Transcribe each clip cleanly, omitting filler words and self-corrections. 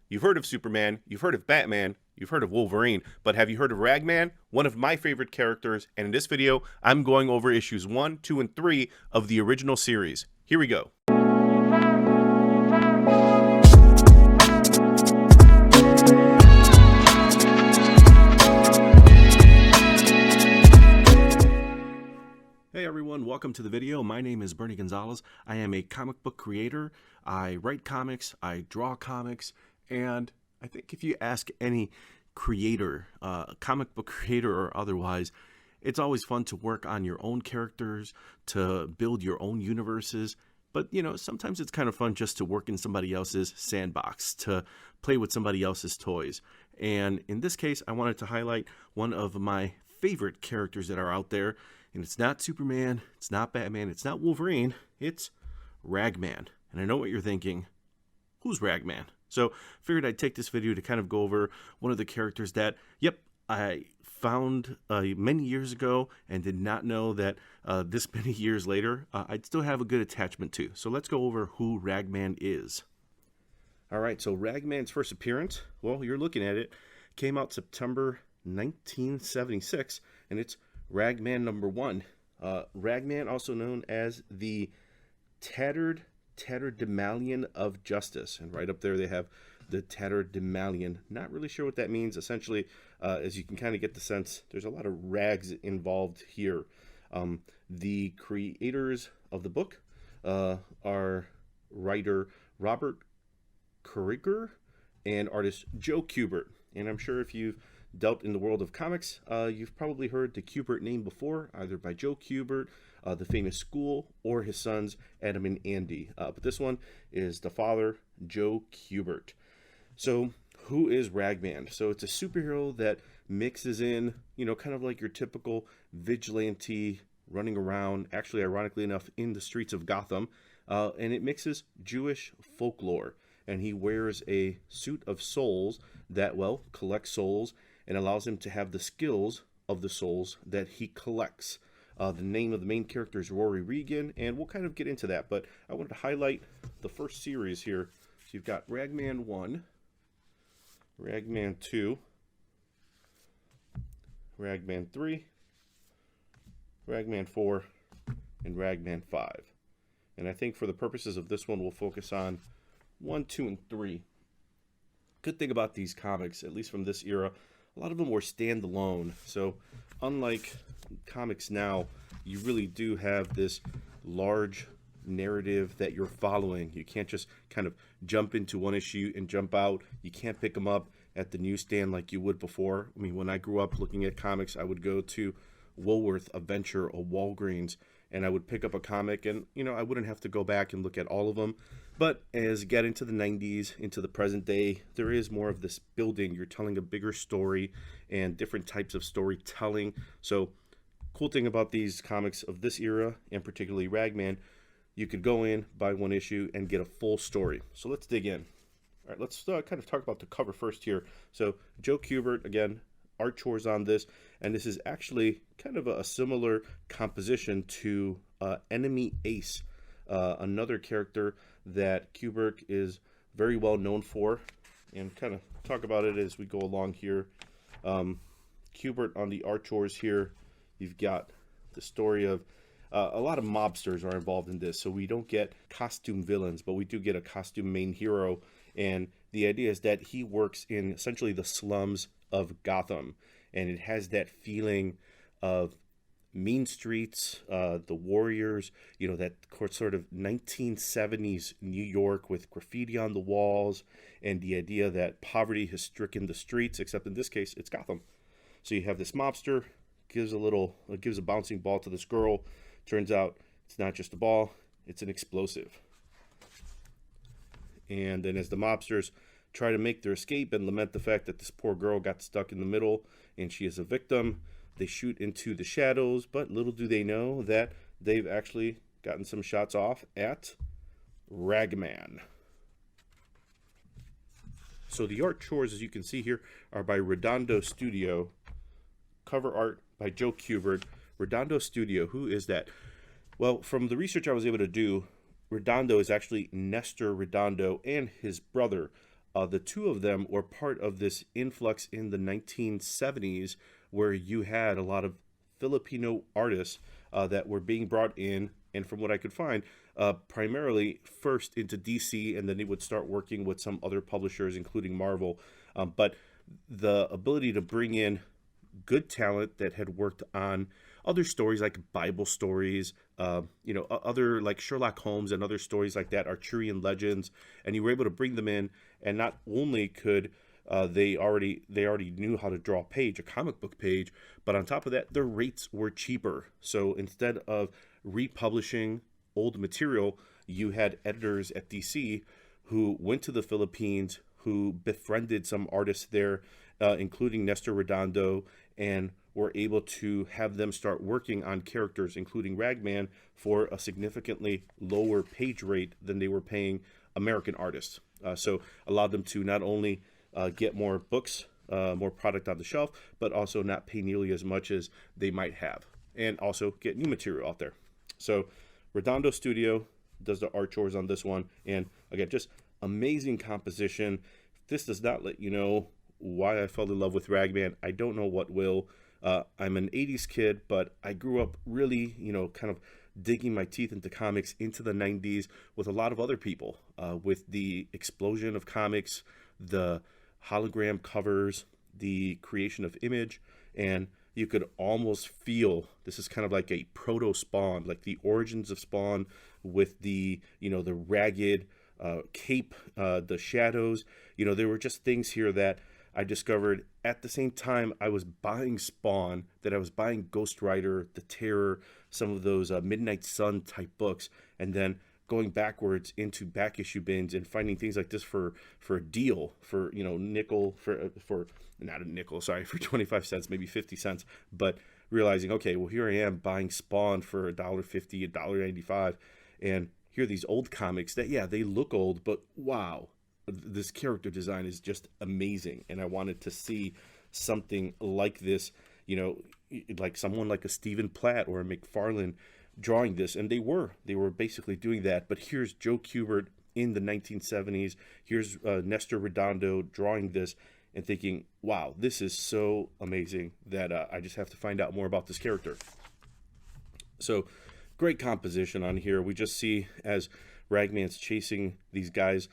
You've heard of Superman, you've heard of Batman, you've heard of Wolverine, but have you heard of Ragman? One of my favorite characters, and in this video, I'm going over issues 1, 2, and 3 of the original series. Here we go. Hey everyone, welcome to the video. My name is Bernie Gonzalez. I am a comic book creator. I write comics, I draw comics, and I think if you ask any creator, comic book creator or otherwise, it's always fun to work on your own characters, to build your own universes. But, you know, sometimes it's kind of fun just to work in somebody else's sandbox, to play with somebody else's toys. And in this case, I wanted to highlight one of my favorite characters that are out there. And it's not Superman, it's not Batman, it's not Wolverine, it's Ragman. And I know what you're thinking, who's Ragman? So figured I'd take this video to kind of go over one of the characters that, yep, I found many years ago and did not know that this many years later, I'd still have a good attachment to. So let's go over who Ragman is. All right, so Ragman's first appearance, well, you're looking at it, came out September 1976, and it's Ragman #1. Ragman, also known as the Tattered Tatterdemalion of Justice. And right up there they have the Tatterdemalion. Not really sure what that means. Essentially, as you can kind of get the sense, there's a lot of rags involved here. The creators of the book are writer Robert Krieger and artist Joe Kubert. And I'm sure if you've dealt in the world of comics, you've probably heard the Kubert name before, either by Joe Kubert, the famous school, or his sons Adam and Andy. But this one is the father, Joe Kubert. So who is Ragman? So it's a superhero that mixes in, you know, kind of like your typical vigilante running around, actually ironically enough, in the streets of Gotham, and it mixes Jewish folklore. And he wears a suit of souls that, well, collects souls and allows him to have the skills of the souls that he collects. The name of the main character is Rory Regan, and we'll kind of get into that, but I wanted to highlight the first series here. So you've got Ragman 1, Ragman 2, Ragman 3, Ragman 4, and Ragman 5. And I think for the purposes of this one, we'll focus on 1, 2, and 3. Good thing about these comics, at least from this era, a lot of them were standalone. So unlike comics now, you really do have this large narrative that you're following. You can't just kind of jump into one issue and jump out. You can't pick them up at the newsstand like you would before. I mean, when I grew up looking at comics, I would go to Woolworth, Adventure, or Walgreens, and I would pick up a comic, and, you know, I wouldn't have to go back and look at all of them. But as you get into the 90s, into the present day, there is more of this building. You're telling a bigger story and different types of storytelling. So cool thing about these comics of this era, and particularly Ragman, you could go in, buy one issue, and get a full story. So let's dig in. All right, let's kind of talk about the cover first here. So Joe Kubert, again, art chores on this, and this is actually kind of a similar composition to Enemy Ace, another character that Kubert is very well known for, and kind of talk about it as we go along here. Kubert on the art chores here, you've got the story of a lot of mobsters are involved in this, so we don't get costume villains, but we do get a costume main hero, and the idea is that he works in essentially the slums of Gotham, and it has that feeling of mean streets, the warriors, you know, that sort of 1970s New York with graffiti on the walls, and the idea that poverty has stricken the streets, except in this case, it's Gotham. So you have this mobster, gives a bouncing ball to this girl. Turns out it's not just a ball, it's an explosive. And then as the mobsters try to make their escape and lament the fact that this poor girl got stuck in the middle and she is a victim, they shoot into the shadows, but little do they know that they've actually gotten some shots off at Ragman. So the art chores, as you can see here, are by Redondo Studio. Cover art by Joe Kubert. Redondo Studio, who is that? Well, from the research I was able to do, Redondo is actually Nestor Redondo and his brother. The two of them were part of this influx in the 1970s where you had a lot of Filipino artists that were being brought in, and from what I could find, primarily first into DC, and then they would start working with some other publishers, including Marvel. But the ability to bring in good talent that had worked on other stories like Bible stories, other like Sherlock Holmes and other stories like that, Arthurian legends, and you were able to bring them in, and not only could they already knew how to draw a comic book page, but on top of that, their rates were cheaper. So instead of republishing old material, you had editors at DC who went to the Philippines, who befriended some artists there, including Nestor Redondo, and were able to have them start working on characters, including Ragman, for a significantly lower page rate than they were paying American artists. So allowed them to not only get more books, more product on the shelf, but also not pay nearly as much as they might have, and also get new material out there. So Redondo Studio does the art chores on this one, and again, just amazing composition. If this does not let you know why I fell in love with Ragman, I don't know what will. I'm an 80s kid, but I grew up really, kind of digging my teeth into comics into the 90s with a lot of other people, with the explosion of comics, the hologram covers, the creation of Image, and you could almost feel this is kind of like a proto Spawn, like the origins of Spawn, with the the ragged cape, the shadows. There were just things here that I discovered at the same time I was buying Spawn, that I was buying Ghost Rider, The Terror, some of those Midnight Sun type books, and then going backwards into back issue bins and finding things like this for a deal, for nickel, for not a nickel, sorry, for 25 cents, maybe 50 cents, but realizing, okay, well, here I am buying Spawn for $1.50, $1.95, and here are these old comics that, yeah, they look old, but wow, this character design is just amazing. And I wanted to see something like this, like someone like a Stephen Platt or a McFarlane drawing this, and they were basically doing that. But here's Joe Kubert in the 1970s, here's Nestor Redondo drawing this, and thinking, wow, this is so amazing that I just have to find out more about this character. So great composition on here. We just see as Ragman's chasing these guys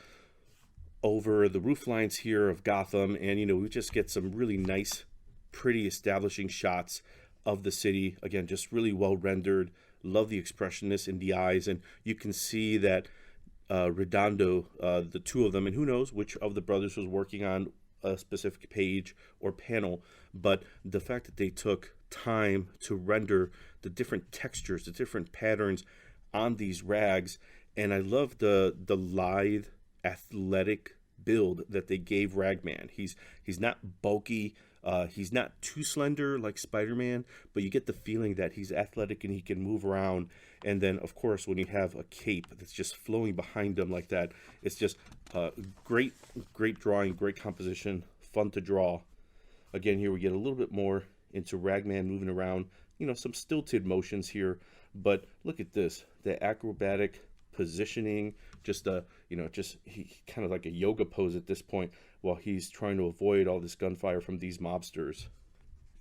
over the roof lines here of Gotham, and we just get some really nice, pretty establishing shots of the city. Again, just really well rendered. Love the expressionness in the eyes, and you can see that Redondo, the two of them, and who knows which of the brothers was working on a specific page or panel, but the fact that they took time to render the different textures, the different patterns on these rags. And I love the lithe, athletic build that they gave Ragman. He's not bulky, he's not too slender like Spider-Man, but you get the feeling that he's athletic and he can move around. And then, of course, when you have a cape that's just flowing behind him like that, it's just great drawing, great composition, fun to draw. Again, here we get a little bit more into Ragman moving around, some stilted motions here, but look at this, the acrobatic positioning, just he kind of like a yoga pose at this point while he's trying to avoid all this gunfire from these mobsters.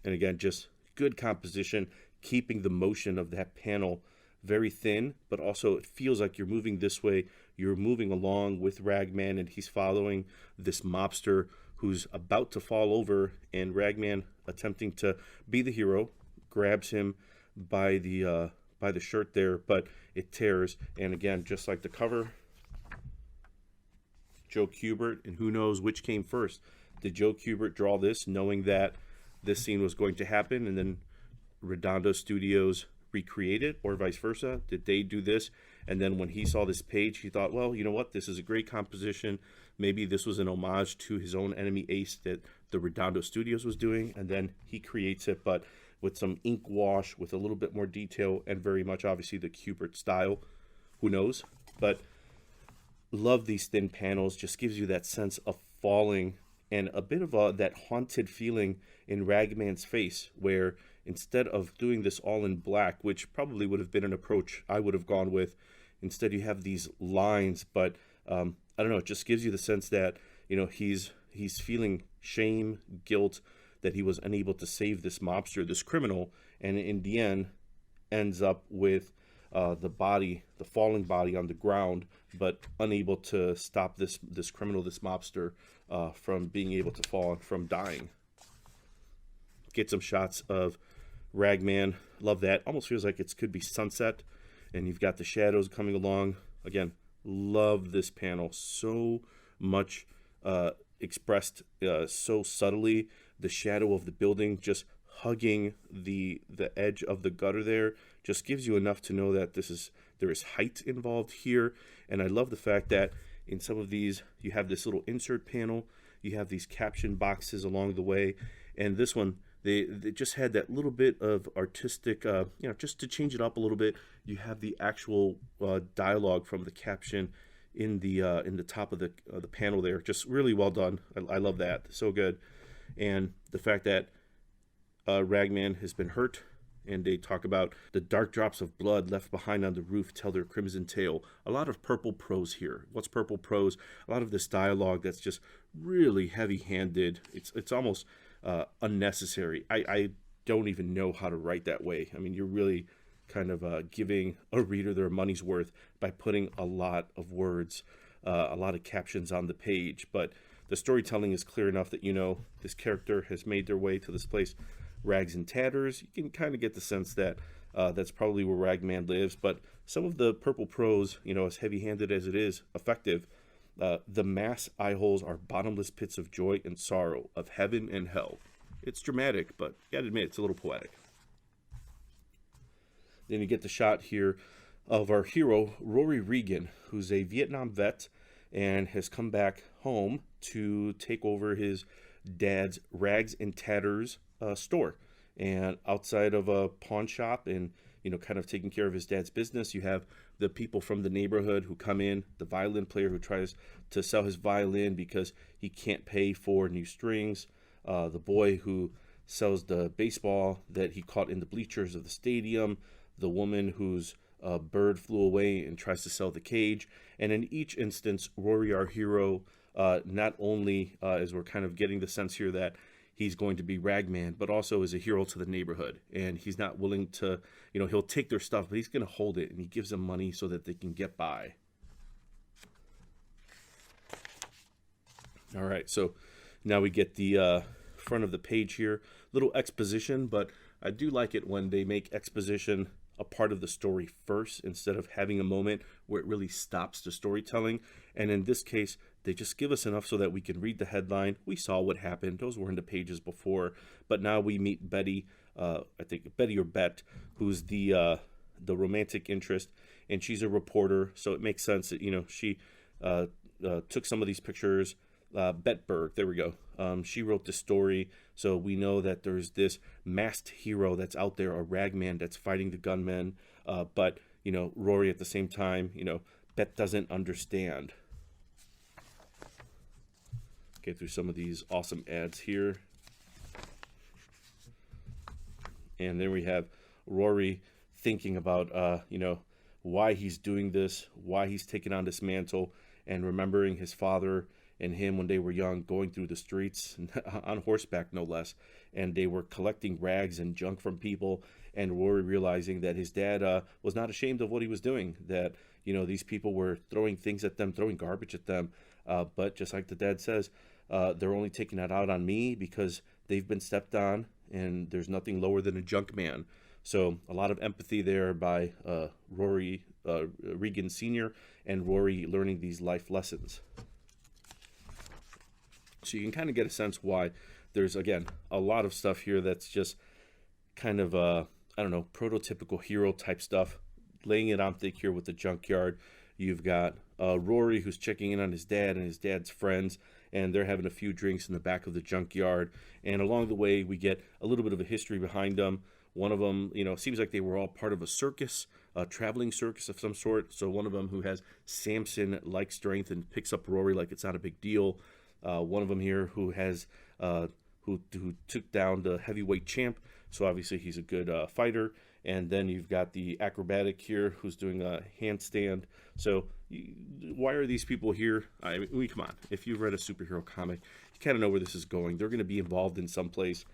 And again, just good composition, keeping the motion of that panel very thin, but also it feels like you're moving this way, you're moving along with Ragman, and he's following this mobster who's about to fall over, and Ragman, attempting to be the hero, grabs him by the shirt there, but it tears. And again, just like the cover, Joe Kubert, and who knows which came first. Did Joe Kubert draw this knowing that this scene was going to happen, and then Redondo Studios recreate it, or vice versa? Did they do this, and then when he saw this page, he thought, well, you know what, this is a great composition. Maybe this was an homage to his own Enemy Ace that the Redondo Studios was doing, and then he creates it, but with some ink wash, with a little bit more detail, and very much, obviously, the Kubert style. Who knows? But love these thin panels. Just gives you that sense of falling, and a bit of that haunted feeling in Ragman's face, where instead of doing this all in black, which probably would have been an approach I would have gone with, instead you have these lines, but I don't know, it just gives you the sense that, he's feeling shame, guilt that he was unable to save this mobster, this criminal, and in the end ends up with the falling body on the ground, but unable to stop this criminal, this mobster, from being able to fall and from dying. Get some shots of Ragman. Love that. Almost feels like it could be sunset, and you've got the shadows coming along. Again, love this panel. So much expressed so subtly. The shadow of the building just hugging the edge of the gutter there just gives you enough to know that there is height involved here. And I love the fact that in some of these you have this little insert panel, you have these caption boxes along the way, and this one they just had that little bit of artistic, just to change it up a little bit. You have the actual dialogue from the caption in the top of the panel there. Just really well done. I love that. So good. And the fact that Ragman has been hurt, and they talk about the dark drops of blood left behind on the roof tell their crimson tale. A lot of purple prose here. What's purple prose? A lot of this dialogue that's just really heavy-handed. It's almost unnecessary. I don't even know how to write that way. I mean, you're really kind of giving a reader their money's worth by putting a lot of words, a lot of captions on the page. But the storytelling is clear enough that this character has made their way to this place, Rags and Tatters. You can kind of get the sense that that's probably where Ragman lives. But some of the purple prose, as heavy-handed as it is, effective. The mass eye holes are bottomless pits of joy and sorrow, of heaven and hell. It's dramatic, but you gotta admit, it's a little poetic. Then you get the shot here of our hero, Rory Regan, who's a Vietnam vet and has come back home to take over his dad's Rags and Tatters store. And outside of a pawn shop and, kind of taking care of his dad's business, you have the people from the neighborhood who come in, the violin player who tries to sell his violin because he can't pay for new strings, the boy who sells the baseball that he caught in the bleachers of the stadium, the woman whose bird flew away and tries to sell the cage. And in each instance, Rory, our hero, not only as we're kind of getting the sense here that he's going to be Ragman, but also is a hero to the neighborhood. And he's not willing to, he'll take their stuff, but he's going to hold it, and he gives them money so that they can get by. All right, so now we get the front of the page here. Little exposition, but I do like it when they make exposition a part of the story first instead of having a moment where it really stops the storytelling. And in this case, they just give us enough so that we can read the headline. We saw what happened. Those were in the pages before. But now we meet Betty, I think Betty or Bet, who's the romantic interest, and she's a reporter. So it makes sense that, she took some of these pictures. Betberg, there we go. She wrote the story, so we know that there's this masked hero that's out there, a ragman that's fighting the gunmen. But Rory at the same time, Bet doesn't understand. Get through some of these awesome ads here, and then we have Rory thinking about why he's doing this, why he's taking on this mantle, and remembering his father and him when they were young, going through the streets on horseback, no less, and they were collecting rags and junk from people, and Rory realizing that his dad was not ashamed of what he was doing, that these people were throwing things at them, throwing garbage at them, but just like the dad says, they're only taking that out on me because they've been stepped on, and there's nothing lower than a junk man. So a lot of empathy there by Rory Regan Sr. and Rory learning these life lessons. So you can kind of get a sense why there's, again, a lot of stuff here that's just kind of, prototypical hero type stuff. Laying it on thick here with the junkyard. You've got Rory who's checking in on his dad and his dad's friends, and they're having a few drinks in the back of the junkyard. And along the way, we get a little bit of a history behind them. One of them, seems like they were all part of a circus, a traveling circus of some sort. So one of them who has Samson-like strength and picks up Rory like it's not a big deal. One of them here who has who took down the heavyweight champ, so obviously he's a good fighter. And then you've got the acrobatic here who's doing a handstand. So why are these people here? I mean, come on. If you've read a superhero comic, you kind of know where this is going. They're going to be involved in some place.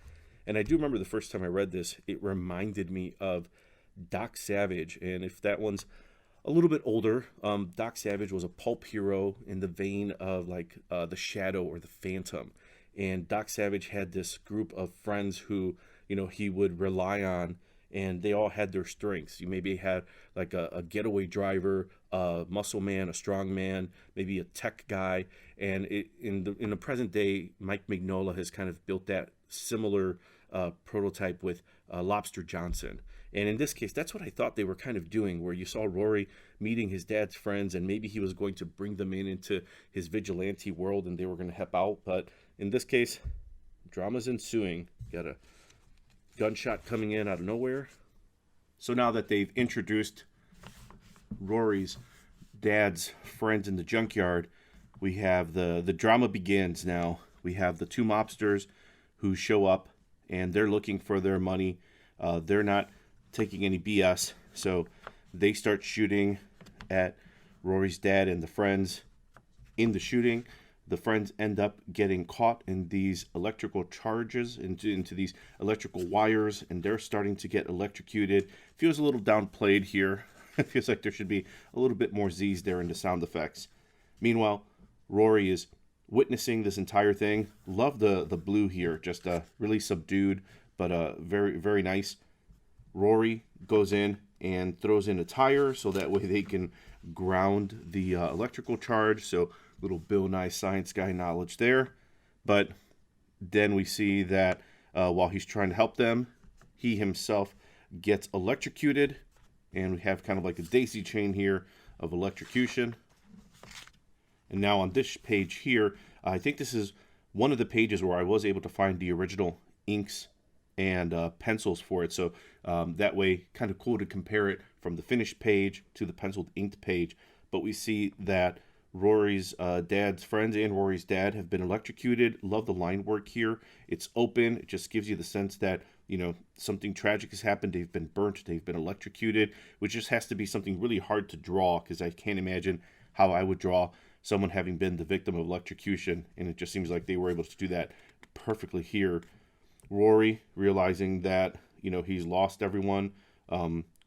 And I do remember the first time I read this, it reminded me of Doc Savage. And if that one's a little bit older, Doc Savage was a pulp hero in the vein of like the Shadow or the Phantom. And Doc Savage had this group of friends who, he would rely on, and they all had their strengths. You maybe had like a getaway driver, a muscle man, a strong man, maybe a tech guy. And in the present day, Mike Mignola has kind of built that similar prototype with Lobster Johnson. And in this case, that's what I thought they were kind of doing, where you saw Rory meeting his dad's friends, and maybe he was going to bring them into his vigilante world, and they were going to help out. But in this case, drama's ensuing. Got a gunshot coming in out of nowhere. So now that they've introduced Rory's dad's friends in the junkyard, we have the drama begins now. We have the two mobsters who show up, and they're looking for their money. They're not taking any BS, so they start shooting at Rory's dad and the friends. In the shooting, the friends end up getting caught in these electrical charges, into these electrical wires, and they're starting to get electrocuted. Feels a little downplayed here. It feels like there should be a little bit more Z's there in the sound effects. Meanwhile, Rory is witnessing this entire thing. Love the blue here, just really subdued, but very, very nice. Rory goes in and throws in a tire so that way they can ground the electrical charge. So little Bill Nye Science Guy knowledge there. But then we see that while he's trying to help them, he himself gets electrocuted. And we have kind of like a daisy chain here of electrocution. And now on this page here, I think this is one of the pages where I was able to find the original inks and pencils for it. So that way, kind of cool to compare it from the finished page to the penciled inked page. But we see that Rory's dad's friends and Rory's dad have been electrocuted. Love the line work here. It's open. It just gives you the sense that, something tragic has happened. They've been burnt. They've been electrocuted, which just has to be something really hard to draw, because I can't imagine how I would draw someone having been the victim of electrocution. And it just seems like they were able to do that perfectly here. Rory, realizing that, he's lost everyone,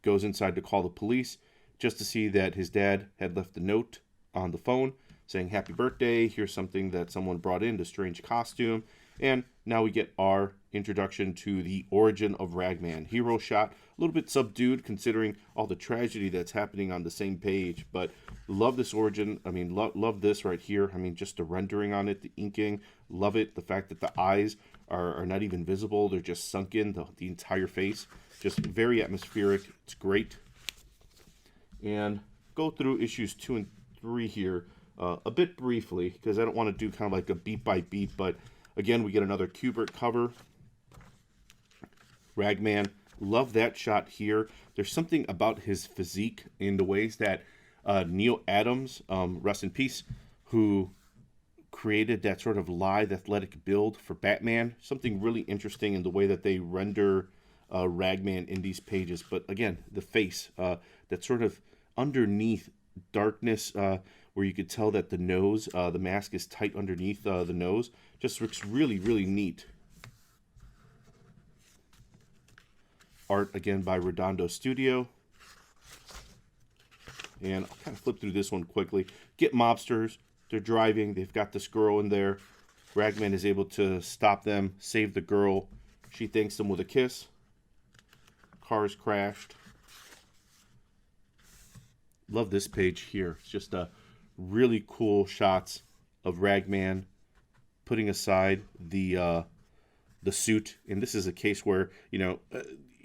goes inside to call the police, just to see that his dad had left a note on the phone saying, "Happy birthday, here's something that someone brought in, the strange costume." And now we get our introduction to the origin of Ragman. Hero shot, a little bit subdued considering all the tragedy that's happening on the same page, but love this origin. I mean, love this right here. I mean, just the rendering on it, the inking, love it. The fact that the eyes are not even visible, they're just sunk in the entire face. Just very atmospheric. It's great. And go through issues 2 and 3 here a bit briefly, because I don't want to do kind of like a beat by beat, but again, we get another Kubert cover. Ragman, love that shot here. There's something about his physique in the ways that Neil Adams, rest in peace, who created that sort of lithe, athletic build for Batman. Something really interesting in the way that they render Ragman in these pages. But again, the face, that sort of underneath darkness, where you could tell that the nose, the mask is tight underneath the nose, just looks really, really neat. Art, again, by Redondo Studio. And I'll kind of flip through this one quickly. Get mobsters. They're driving. They've got this girl in there. Ragman is able to stop them, save the girl. She thanks them with a kiss. Cars crashed. Love this page here. It's just really cool shots of Ragman putting aside the suit. And this is a case where,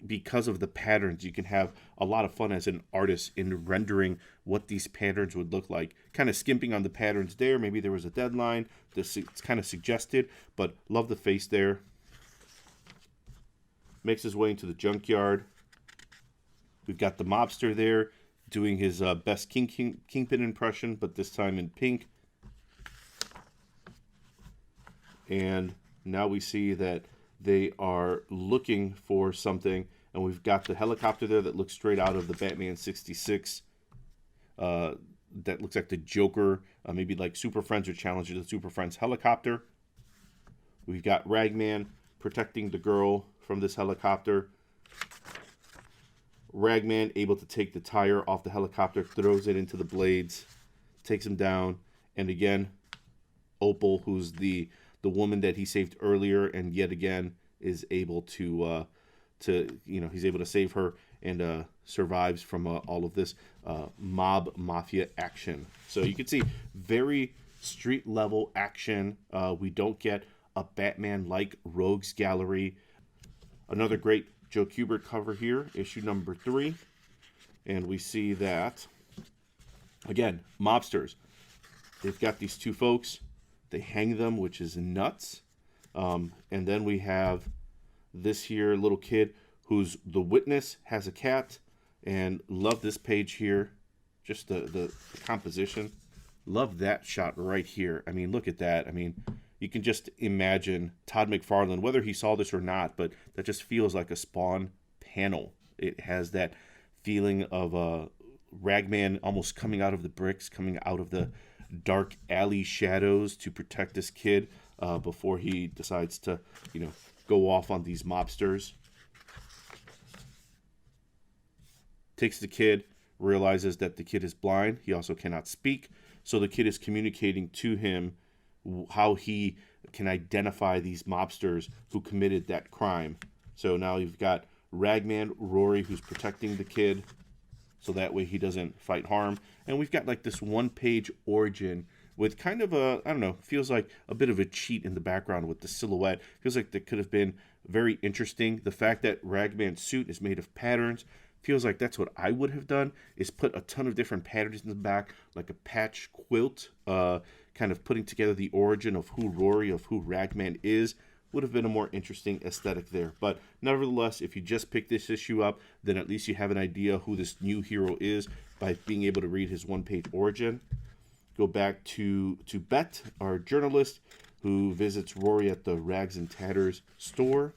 because of the patterns, you can have a lot of fun as an artist in rendering what these patterns would look like. Kind of skimping on the patterns there. Maybe there was a deadline. It's kind of suggested, but love the face there. Makes his way into the junkyard. We've got the mobster there doing his best Kingpin impression, but this time in pink. And now we see that they are looking for something. And we've got the helicopter there that looks straight out of the Batman 66. That looks like the Joker, maybe like Super Friends or Challenger the Super Friends helicopter. We've got Ragman protecting the girl from this helicopter. Ragman able to take the tire off the helicopter, throws it into the blades, takes him down. And again, Opal, who's the woman that he saved earlier, and yet again is able to he's able to save her and survives from all of this mob mafia action. So you can see very street level action. We don't get a Batman like rogues gallery. Another great Joe Kubert cover here, issue number 3, and we see that again, mobsters. They've got these two folks. They hang them, which is nuts. And then we have this here little kid who's the witness, has a cat, and love this page here. Just the composition. Love that shot right here. I mean, look at that. I mean, you can just imagine Todd McFarlane, whether he saw this or not, but that just feels like a Spawn panel. It has that feeling of Ragman almost coming out of the bricks, coming out of the dark alley shadows to protect this kid before he decides to, go off on these mobsters. Takes the kid, realizes that the kid is blind. He also cannot speak. So the kid is communicating to him how he can identify these mobsters who committed that crime. So now you've got Ragman, Rory, who's protecting the kid, so that way he doesn't fight harm. And we've got like this one-page origin with kind of a, I don't know, feels like a bit of a cheat in the background with the silhouette. Feels like that could have been very interesting. The fact that Ragman's suit is made of patterns feels like that's what I would have done, is put a ton of different patterns in the back, like a patch quilt, kind of putting together the origin of who Rory, of who Ragman is. Would have been a more interesting aesthetic there. But nevertheless, if you just pick this issue up, then at least you have an idea who this new hero is by being able to read his one-page origin. Go back to Bet, our journalist, who visits Rory at the Rags and Tatters store.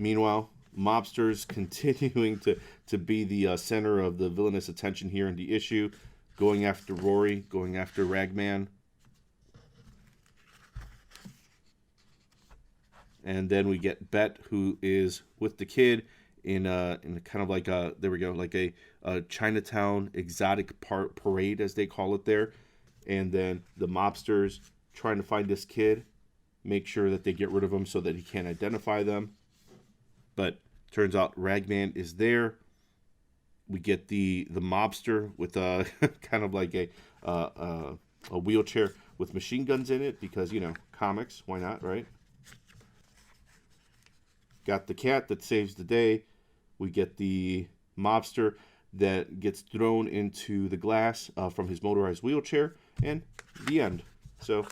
Meanwhile, mobsters continuing to be the center of the villainous attention here in the issue, going after Rory, going after Ragman. And then we get Bet, who is with the kid in a kind of like a, there we go, like a Chinatown exotic parade, as they call it there. And then the mobsters trying to find this kid, make sure that they get rid of him so that he can't identify them. But turns out Ragman is there. We get the mobster with a kind of like a wheelchair with machine guns in it because, comics, why not, right? Got the cat that saves the day. We get the mobster that gets thrown into the glass from his motorized wheelchair, and the end. So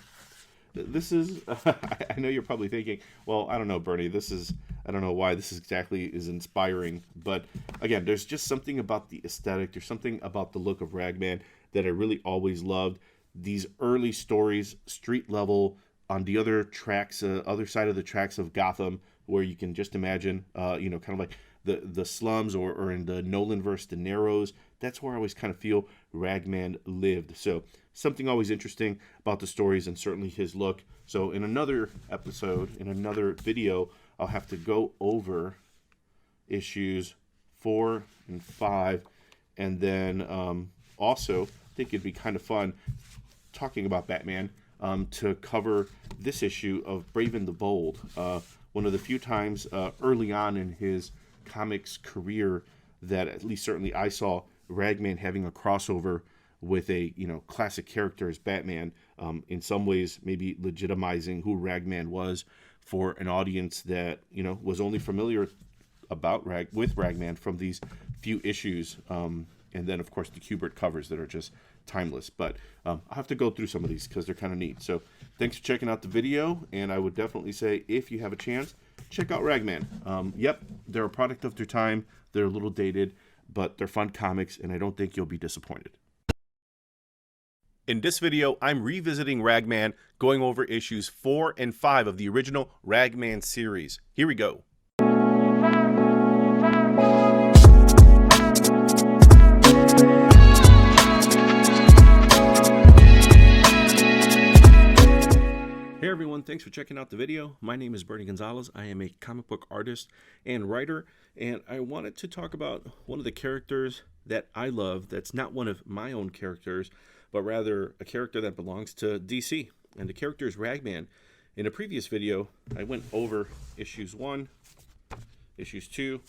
this is, I know you're probably thinking, well, I don't know, Bernie, I don't know why this exactly is inspiring, but again, there's just something about the aesthetic, there's something about the look of Ragman that I really always loved. These early stories, street level, on the other tracks, other side of the tracks of Gotham, where you can just imagine, kind of like the slums or in the Nolanverse, the Narrows. That's where I always kind of feel Ragman lived. So something always interesting about the stories and certainly his look. So in another episode, in another video, I'll have to go over issues 4 and 5. And then also, I think it'd be kind of fun talking about Batman to cover this issue of Brave and the Bold. One of the few times early on in his comics career that at least certainly I saw Ragman having a crossover with a classic character as Batman, in some ways maybe legitimizing who Ragman was for an audience that was only familiar with Ragman from these few issues, and then of course the Kubert covers that are just timeless. But I'll have to go through some of these because they're kind of neat. So thanks for checking out the video, and I would definitely say if you have a chance, check out Ragman. Yep, they're a product of their time. They're a little dated, but they're fun comics, and I don't think you'll be disappointed. In this video, I'm revisiting Ragman, going over issues 4 and 5 of the original Ragman series. Here we go. Hey everyone, thanks for checking out the video. My name is Bernie Gonzalez. I am a comic book artist and writer, and I wanted to talk about one of the characters that I love that's not one of my own characters, but rather a character that belongs to DC, and the character is Ragman. In a previous video, I went over issues 1, issues 2,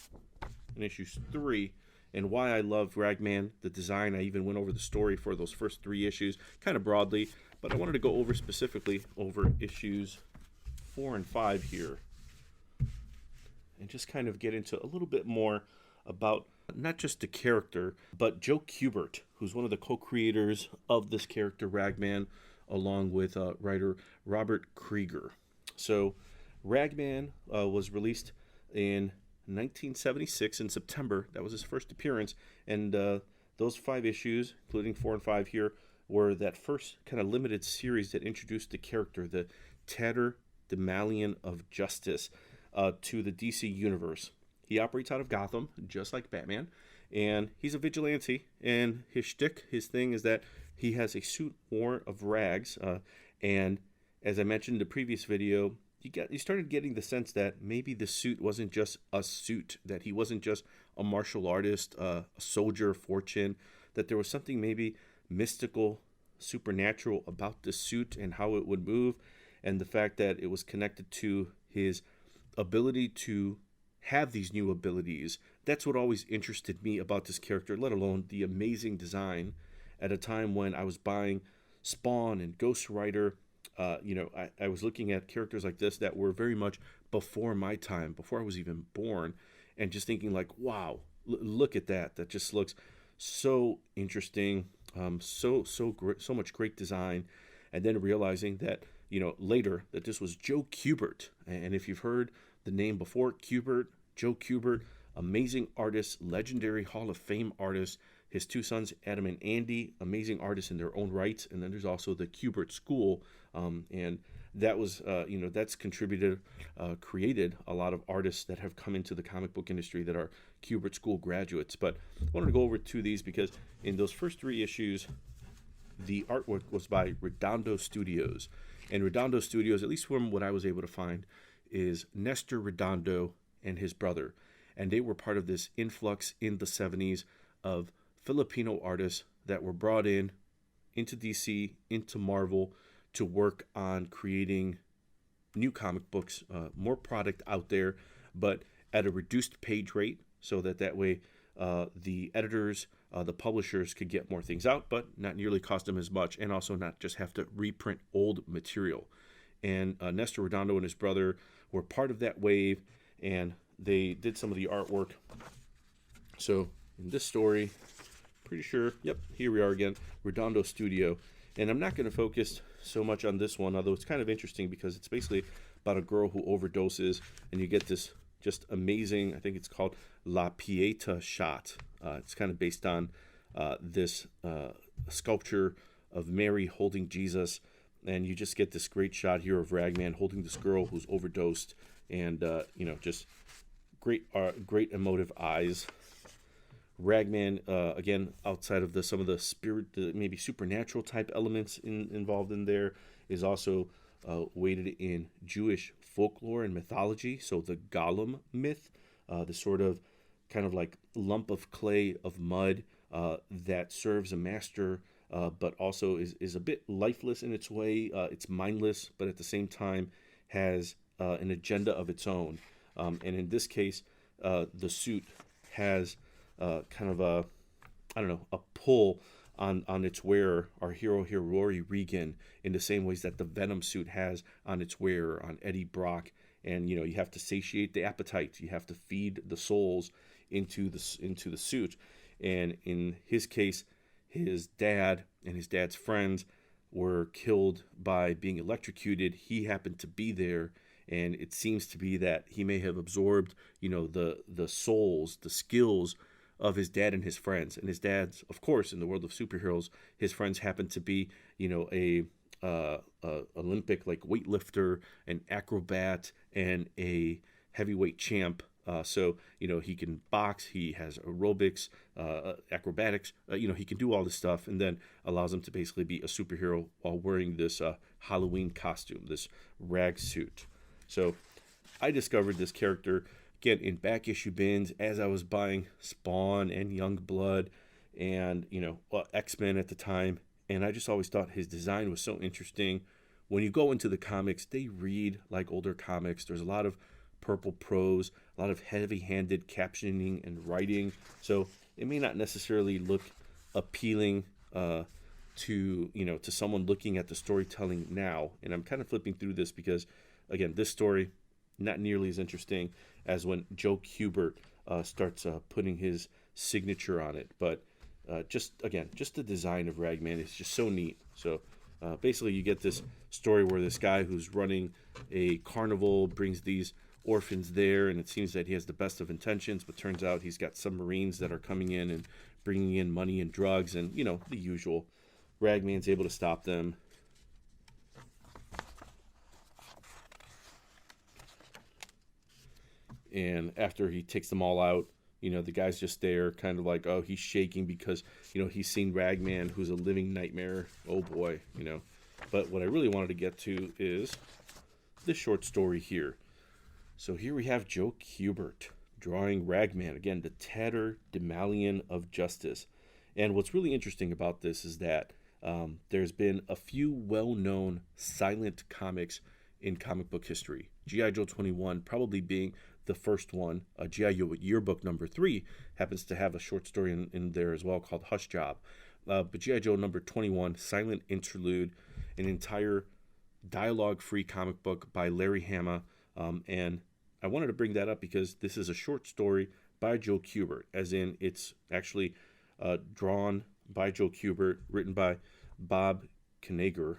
and issues 3, and why I love Ragman, the design. I even went over the story for those first 3 issues, kind of broadly, but I wanted to go over specifically over issues 4 and 5 here, and just kind of get into a little bit more about not just the character, but Joe Kubert, who's one of the co-creators of this character, Ragman, along with writer Robert Krieger. So, Ragman was released in 1976 in September. That was his first appearance, and those 5 issues, including 4 and 5 here, were that first kind of limited series that introduced the character, the Tatterdemalion of Justice, to the DC universe. He operates out of Gotham, just like Batman, and he's a vigilante, and his shtick, his thing, is that he has a suit worn of rags, and as I mentioned in the previous video, you started getting the sense that maybe the suit wasn't just a suit, that he wasn't just a martial artist, a soldier of fortune, that there was something maybe mystical, supernatural about the suit and how it would move, and the fact that it was connected to his ability to have these new abilities. That's what always interested me about this character, let alone the amazing design at a time when I was buying Spawn and Ghost Rider. I was looking at characters like this that were very much before my time, before I was even born, and just thinking like, wow, look at that. That just looks so interesting. So much great design, and then realizing that later that this was Joe Kubert, and if you've heard the name before, Joe Kubert, amazing artist, legendary Hall of Fame artist. His 2 sons, Adam and Andy, amazing artists in their own rights, and then there's also the Kubert School, and that was that's created a lot of artists that have come into the comic book industry that are Kubert School graduates. But I wanted to go over 2 of these because in those first 3 issues, the artwork was by Redondo Studios, and Redondo Studios, at least from what I was able to find, is Nestor Redondo and his brother, and they were part of this influx in the 70s of Filipino artists that were brought into DC, into Marvel, to work on creating new comic books, more product out there, but at a reduced page rate, so that way the editors, the publishers could get more things out, but not nearly cost them as much, and also not just have to reprint old material. And Nestor Redondo and his brother were part of that wave, and they did some of the artwork. So in this story, pretty sure, yep, here we are again, Redondo Studio. And I'm not going to focus so much on this one, although it's kind of interesting because it's basically about a girl who overdoses, and you get this just amazing, I think it's called La Pieta shot. It's kind of based on this sculpture of Mary holding Jesus, and you just get this great shot here of Ragman holding this girl who's overdosed, and just great emotive eyes. Ragman, again, outside of some of the spirit, maybe supernatural type elements involved in there, is also weighted in Jewish folklore and mythology. So the Golem myth, the sort of kind of like lump of clay, of mud, that serves a master, but also is a bit lifeless in its way. It's mindless, but at the same time has an agenda of its own. And in this case, the suit has kind of a pull on its wearer, our hero here, Rory Regan, in the same ways that the Venom suit has on its wearer, on Eddie Brock. And you have to satiate the appetite, you have to feed the souls into the suit. And in his case, his dad and his dad's friends were killed by being electrocuted. He happened to be there, and it seems to be that he may have absorbed the souls, the skills of his dad and his friends. And his dad's, of course, in the world of superheroes, his friends happen to be, a Olympic like weightlifter, an acrobat, and a heavyweight champ. So he can box, he has aerobics, acrobatics. He can do all this stuff, and then allows him to basically be a superhero while wearing this Halloween costume, this rag suit. So I discovered this character again in back issue bins as I was buying Spawn and Youngblood and X-Men at the time, and I just always thought his design was so interesting. When you go into the comics, they read like older comics. There's a lot of purple prose, a lot of heavy-handed captioning and writing, so it may not necessarily look appealing to someone looking at the storytelling now. And I'm kind of flipping through this because, again, this story not nearly as interesting as when Joe Kubert starts putting his signature on it. But just the design of Ragman is just so neat. So basically, you get this story where this guy who's running a carnival brings these orphans there, and it seems that he has the best of intentions, but turns out he's got some Marines that are coming in and bringing in money and drugs, and the usual. Ragman's able to stop them. And after he takes them all out, the guy's just there kind of like, oh, he's shaking because, he's seen Ragman, who's a living nightmare. Oh boy, But what I really wanted to get to is this short story here. So here we have Joe Kubert drawing Ragman, again, the Tatterdemalion of Justice. And what's really interesting about this is that there's been a few well-known silent comics in comic book history. G.I. Joe 21 probably being the first one. G.I. Joe Yearbook number 3 happens to have a short story in there as well called Hush Job. But G.I. Joe number 21, Silent Interlude, an entire dialogue-free comic book by Larry Hama. And I wanted to bring that up because this is a short story by Joe Kubert, as in it's actually drawn by Joe Kubert, written by Bob Kaniger.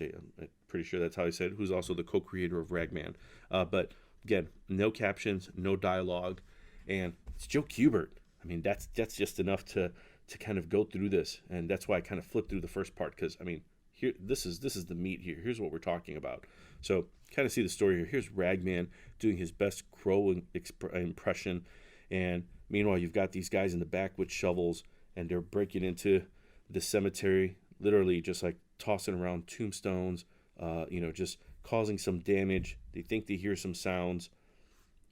I'm pretty sure that's how he said it, who's also the co-creator of Ragman. But again, no captions, no dialogue, and it's Joe Kubert. I mean, that's just enough to kind of go through this, and that's why I kind of flipped through the first part, because here this is the meat here. Here's what we're talking about. So kind of see the story here. Here's Ragman doing his best crow impression, and meanwhile you've got these guys in the back with shovels, and they're breaking into the cemetery, literally just like tossing around tombstones, just causing some damage. They think they hear some sounds.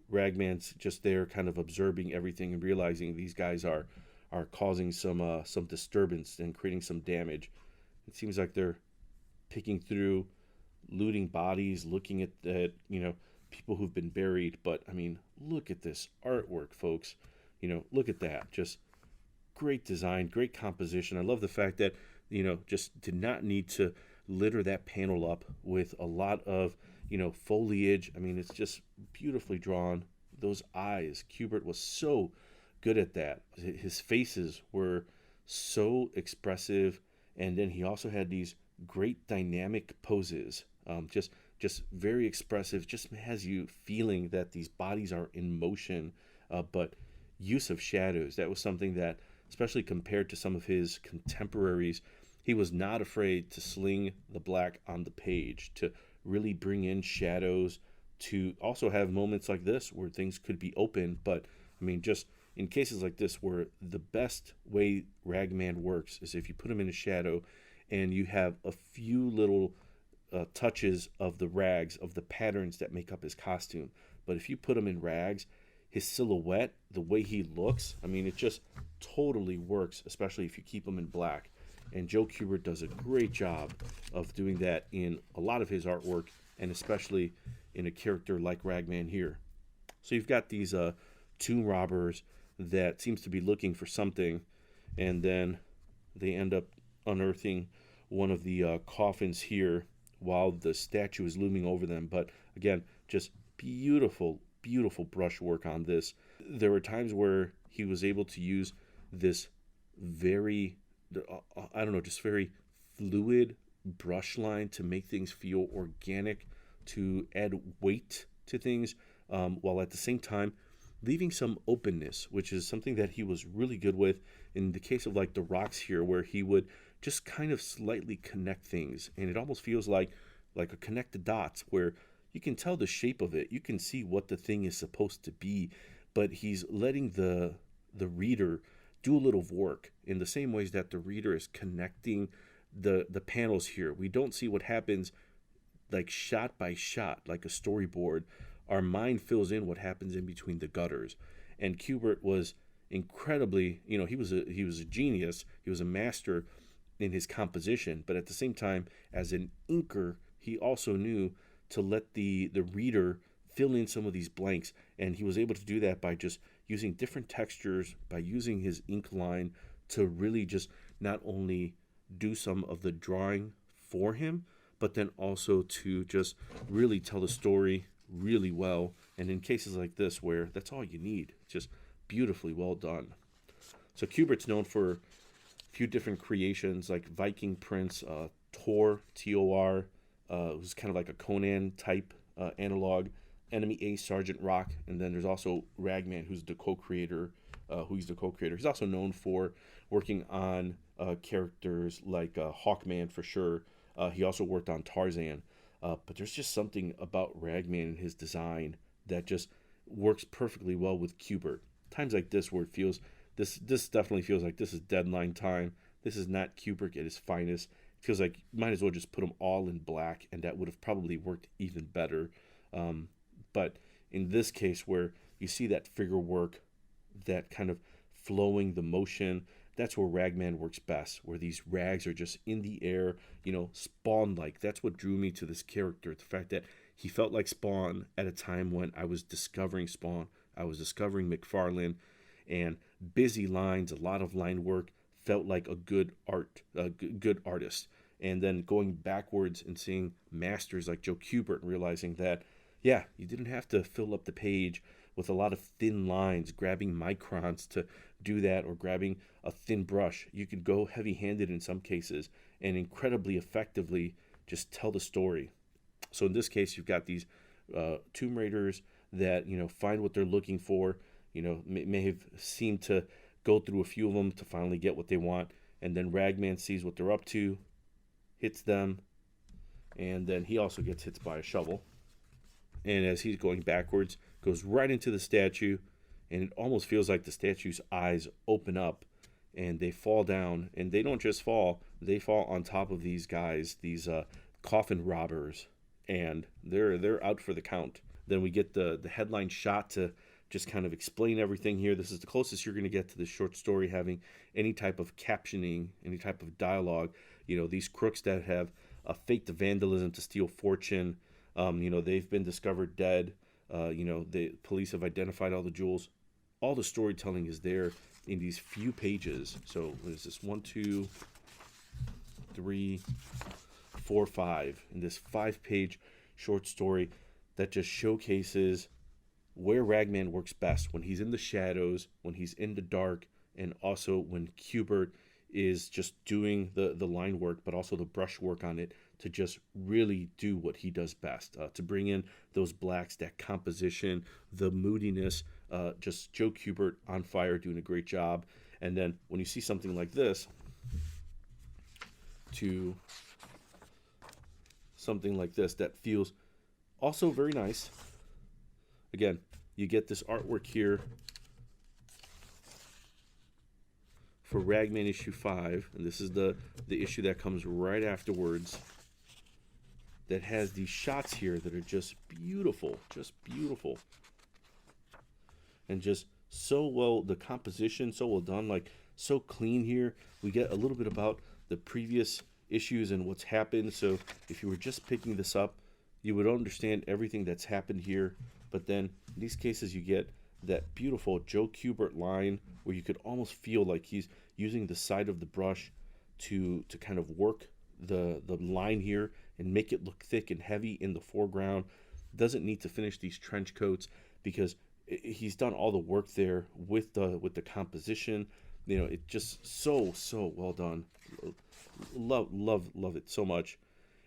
Ragman's just there kind of observing everything and realizing these guys are causing some disturbance and creating some damage. It seems like they're picking through, looting bodies, looking at people who've been buried. But look at this artwork, folks. Look at that. Just great design, great composition. I love the fact that just did not need to litter that panel up with a lot of foliage. It's just beautifully drawn. Those eyes, Kubert was so good at that. His faces were so expressive, and then he also had these great dynamic poses. Just very expressive. Just has you feeling that these bodies are in motion. But use of shadows, that was something that, especially compared to some of his contemporaries, he was not afraid to sling the black on the page, to really bring in shadows, to also have moments like this where things could be open. But just in cases like this, where the best way Ragman works is if you put him in a shadow and you have a few little touches of the rags, of the patterns that make up his costume. But if you put him in rags, his silhouette, the way he looks, it just totally works, especially if you keep him in black. And Joe Kubert does a great job of doing that in a lot of his artwork, and especially in a character like Ragman here. So you've got these tomb robbers that seems to be looking for something, and then they end up unearthing one of the coffins here while the statue is looming over them. But again, just beautiful brushwork on this. There were times where he was able to use this very, just very fluid brush line to make things feel organic, to add weight to things, while at the same time leaving some openness, which is something that he was really good with in the case of like the rocks here, where he would just kind of slightly connect things, and it almost feels like a connect the dots, where you can tell the shape of it, you can see what the thing is supposed to be, but he's letting the reader do a little work in the same ways that the reader is connecting the panels here. We don't see what happens like shot by shot, like a storyboard. Our mind fills in what happens in between the gutters. And Kubert was incredibly, he was a genius. He was a master in his composition, but at the same time, as an inker, he also knew to let the reader fill in some of these blanks, and he was able to do that by just using different textures, by using his ink line to really just not only do some of the drawing for him, but then also to just really tell the story really well. And in cases like this, where that's all you need, just beautifully well done. So Kubert's known for a few different creations, like Viking Prince, Tor, Tor, who's kind of like a Conan type analog, Enemy A, Sergeant Rock, and then there's also Ragman, who's the co-creator. He's also known for working on characters like Hawkman for sure. He also worked on Tarzan. But there's just something about Ragman and his design that just works perfectly well with Kubert. Times like this where it feels, this definitely feels like this is deadline time. This is not Kubert at his finest. It feels like you might as well just put them all in black, and that would have probably worked even better. But in this case, where you see that figure work, that kind of flowing, the motion, that's where Ragman works best, where these rags are just in the air, Spawn-like. That's what drew me to this character, the fact that he felt like Spawn at a time when I was discovering Spawn. I was discovering McFarlane, and busy lines, a lot of line work, felt like a good artist. And then going backwards and seeing masters like Joe Kubert and realizing that, yeah, you didn't have to fill up the page with a lot of thin lines, grabbing microns to do that, or grabbing a thin brush. You could go heavy-handed in some cases and incredibly effectively just tell the story. So in this case, you've got these Tomb Raiders that, find what they're looking for, may have seemed to go through a few of them to finally get what they want, and then Ragman sees what they're up to, hits them, and then he also gets hit by a shovel. And as he's going backwards, goes right into the statue, and it almost feels like the statue's eyes open up and they fall down, and they don't just fall, they fall on top of these guys, these coffin robbers, and they're out for the count. Then we get the headline shot to just kind of explain everything here. This is the closest you're going to get to the short story having any type of captioning, any type of dialogue. These crooks that have faked the vandalism to steal fortune, they've been discovered dead. The police have identified all the jewels. All the storytelling is there in these few pages. So what is this? 1, 2, 3, 4, 5. In this 5-page short story that just showcases where Ragman works best, when he's in the shadows, when he's in the dark, and also when Kubert is just doing the line work, but also the brush work on it to just really do what he does best, to bring in those blacks, that composition, the moodiness, just Joe Kubert on fire, doing a great job. And then when you see something like this, to something like this that feels also very nice. Again, you get this artwork here for Ragman issue 5, and this is the issue that comes right afterwards, that has these shots here that are just beautiful, and just so well, the composition so well done, like so clean here. We get a little bit about the previous issues and what's happened, so if you were just picking this up, you would understand everything that's happened here. But then in these cases, you get that beautiful Joe Kubert line where you could almost feel like he's using the side of the brush to kind of work the line here and make it look thick and heavy in the foreground. Doesn't need to finish these trench coats because he's done all the work there with the composition. It just so well done. Love it so much.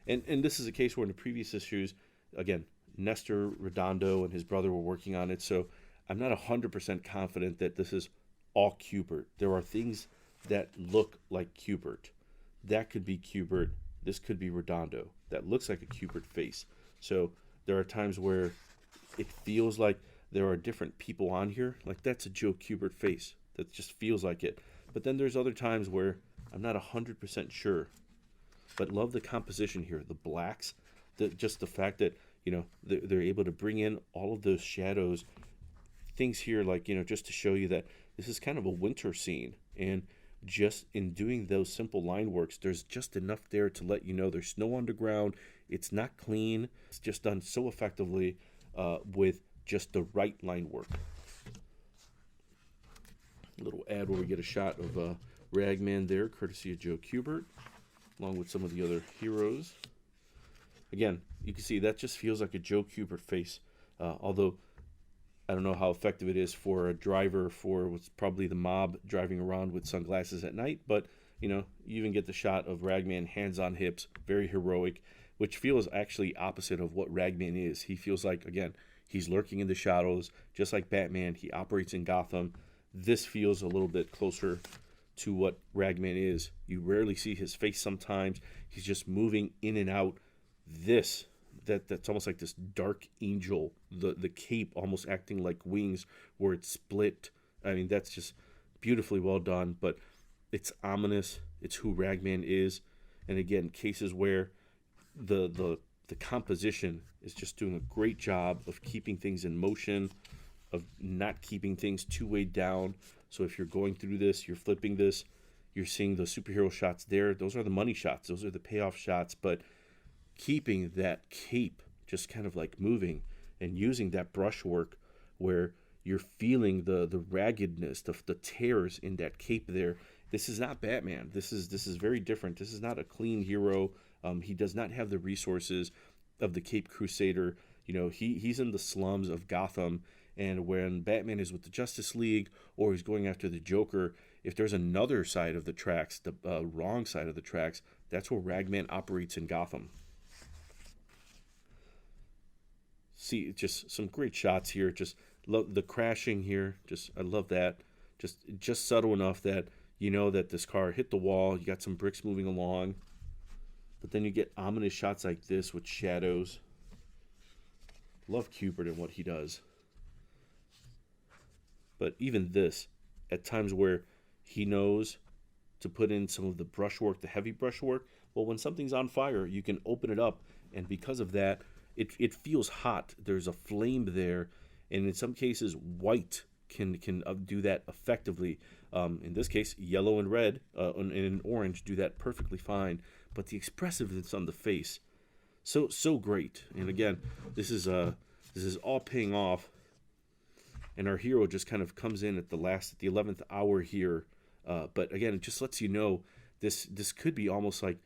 And this is a case where in the previous issues, again, Nestor Redondo and his brother were working on it, so I'm not 100% confident that this is all Kubert. There are things that look like Kubert. That could be Kubert. This could be Redondo. That looks like a Kubert face. So there are times where it feels like there are different people on here. Like that's a Joe Kubert face. That just feels like it. But then there's other times where I'm not 100% sure. But love the composition here. The blacks. Just the fact that, they're able to bring in all of those shadows. Things here like, just to show you that this is kind of a winter scene. And just in doing those simple line works, there's just enough there to let you know there's snow underground. It's not clean. It's just done so effectively with just the right line work. A little ad where we get a shot of Ragman there, courtesy of Joe Kubert, along with some of the other heroes. Again, you can see that just feels like a Joe Kubert face, although I don't know how effective it is for a driver for what's probably the mob driving around with sunglasses at night, but you even get the shot of Ragman hands on hips, very heroic, which feels actually opposite of what Ragman is. He feels like, again, he's lurking in the shadows, just like Batman. He operates in Gotham. This feels a little bit closer to what Ragman is. You rarely see his face sometimes. He's just moving in and out. That's almost like this dark angel, the cape almost acting like wings where it's split. I mean, that's just beautifully well done, but it's ominous. It's who Ragman is. And again, cases where the composition is just doing a great job of keeping things in motion, of not keeping things too weighed down. So if you're going through this, you're flipping this, you're seeing the superhero shots there. Those are the money shots. Those are the payoff shots. But keeping that cape just kind of like moving and using that brushwork where you're feeling the raggedness, the tears in that cape there. This is not Batman. This is very different. This is not a clean hero. He does not have the resources of the Cape Crusader. He's in the slums of Gotham, and when Batman is with the Justice League or he's going after the Joker, if there's another side of the tracks, the wrong side of the tracks, that's where Ragman operates in Gotham. See, just some great shots here. Just love the crashing here. I love that. Just subtle enough that that this car hit the wall. You got some bricks moving along. But then you get ominous shots like this with shadows. Love Kubert and what he does. But even this, at times where he knows to put in some of the brushwork, the heavy brushwork, well, when something's on fire, you can open it up. And because of that, it feels hot. There's a flame there. And in some cases, white can do that effectively. In this case, yellow and red and orange do that perfectly fine. But the expressiveness on the face, so great. And again, this is all paying off. And our hero just kind of comes in at the 11th hour here. But again, it just lets you know this could be almost like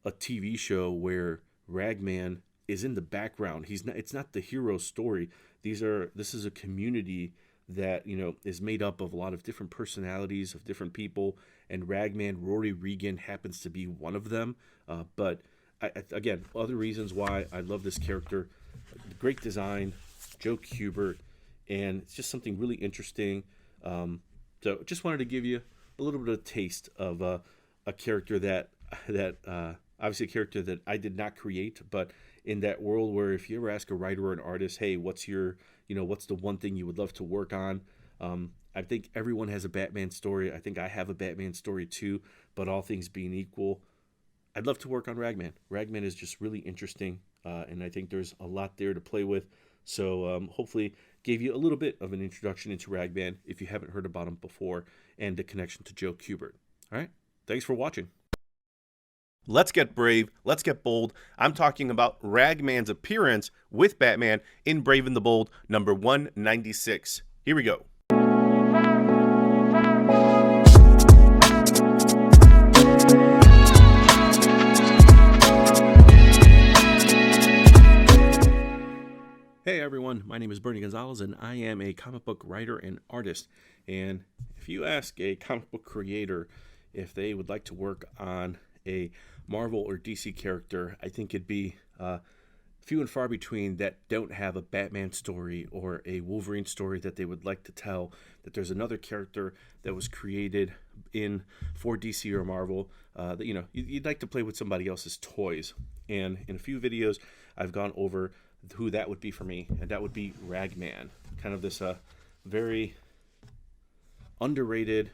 a TV show where Ragman is in the background. It's not the hero story. This is a community that is made up of a lot of different personalities of different people, and Ragman, Rory Regan, happens to be one of them. But again, other reasons why I love this character: great design, Joe Kubert, and it's just something really interesting. So just wanted to give you a little bit of a taste of a character that obviously a character that I did not create, but in that world where if you ever ask a writer or an artist, hey, what's the one thing you would love to work on? I think everyone has a Batman story. I think I have a Batman story too, but all things being equal, I'd love to work on Ragman. Ragman is just really interesting, and I think there's a lot there to play with. So hopefully gave you a little bit of an introduction into Ragman if you haven't heard about him before, and the connection to Joe Kubert. All right, thanks for watching. Let's get brave. Let's get bold. I'm talking about Ragman's appearance with Batman in Brave and the Bold, number 196. Here we go. Hey everyone, my name is Bernie Gonzalez, and I am a comic book writer and artist. And if you ask a comic book creator if they would like to work on a Marvel or DC character, I think it'd be few and far between that don't have a Batman story or a Wolverine story that they would like to tell, that there's another character that was created for DC or Marvel that, you know, you'd like to play with somebody else's toys. And in a few videos, I've gone over who that would be for me, and that would be Ragman. Kind of this very underrated,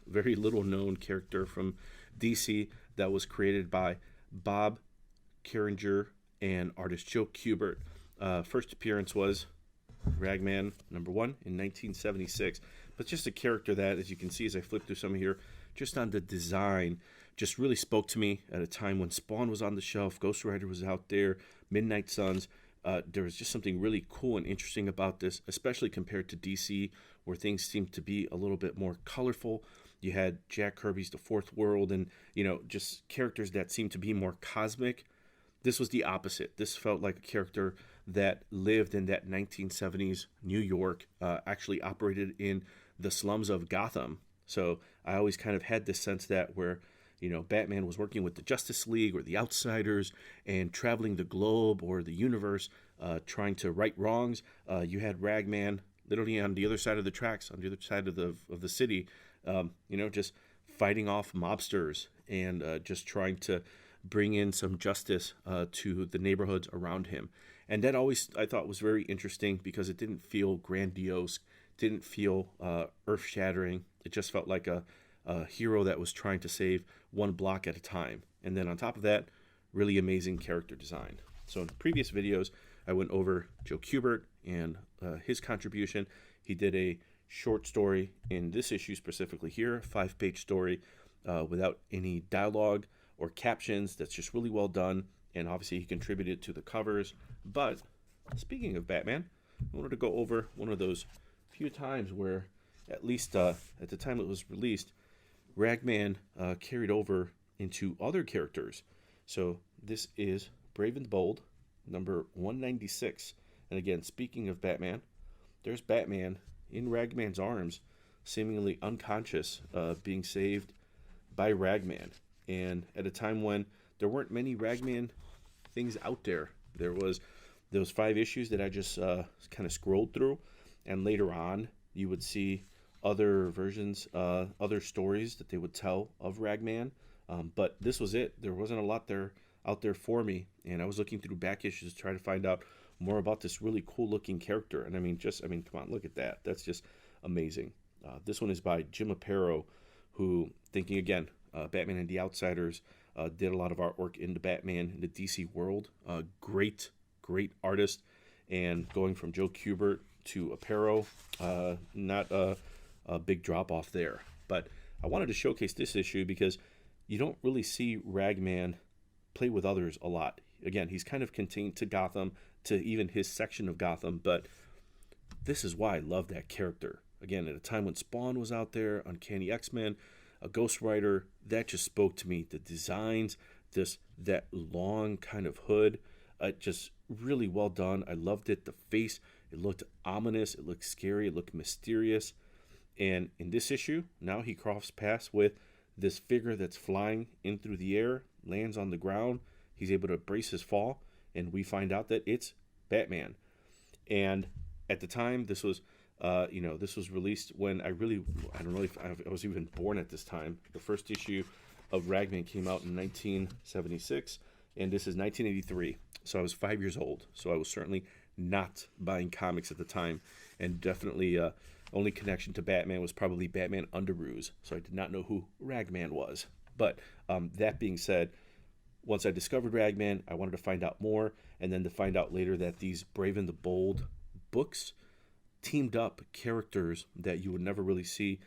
very little known character from DC that was created by Bob Carringer and artist Joe Kubert. First appearance was Ragman #1 in 1976. But just a character that, as you can see as I flip through some here, just on the design, just really spoke to me at a time when Spawn was on the shelf, Ghost Rider was out there, Midnight Suns. There was just something really cool and interesting about this, especially compared to DC, where things seem to be a little bit more colorful. You had Jack Kirby's The Fourth World and, you know, just characters that seem to be more cosmic. This was the opposite. This felt like a character that lived in that 1970s New York, actually operated in the slums of Gotham. So I always kind of had this sense that where, you know, Batman was working with the Justice League or the Outsiders and traveling the globe or the universe, trying to right wrongs. You had Ragman literally on the other side of the tracks, on the other side of the city, you know, just fighting off mobsters and just trying to bring in some justice to the neighborhoods around him. And that always, I thought, was very interesting because it didn't feel grandiose, didn't feel earth-shattering. It just felt like a hero that was trying to save one block at a time. And then on top of that, really amazing character design. So in previous videos, I went over Joe Kubert and his contribution. He did a short story in this issue specifically here, a 5-page story without any dialogue or captions. That's just really well done. And obviously he contributed to the covers. But speaking of Batman, I wanted to go over one of those few times where, at least at the time it was released, Ragman carried over into other characters. So this is Brave and the Bold, number 196. And again, speaking of Batman, there's Batman in Ragman's arms, seemingly unconscious, being saved by Ragman. And at a time when there weren't many Ragman things out there, there was those 5 issues that I just kind of scrolled through, and later on you would see other versions, other stories that they would tell of Ragman, but this was it. There wasn't a lot out there for me, and I was looking through back issues to try to find out more about this really cool looking character. And I mean, come on, look at that. That's just amazing. This one is by Jim Aparo, who, thinking again, Batman and the Outsiders, did a lot of artwork into Batman in the DC world. Great artist. And going from Joe Kubert to Aparo, not a big drop off there. But I wanted to showcase this issue because you don't really see Ragman play with others a lot. Again, he's kind of contained to Gotham, to even his section of Gotham, but this is why I love that character. Again, at a time when Spawn was out there, Uncanny X-Men, a Ghost Rider, that just spoke to me. The designs, that long kind of hood, just really well done. I loved it. The face, it looked ominous, it looked scary, it looked mysterious. And in this issue, now he crosses paths with this figure that's flying in through the air, lands on the ground. He's able to brace his fall, and we find out that it's Batman. And at the time, this was released when I don't know if I was even born at this time. The first issue of Ragman came out in 1976, and this is 1983. So I was 5 years old. So I was certainly not buying comics at the time, and definitely only connection to Batman was probably Batman Underoos. So I did not know who Ragman was. But that being said, once I discovered Ragman, I wanted to find out more, and then to find out later that these Brave and the Bold books teamed up characters that you would never really see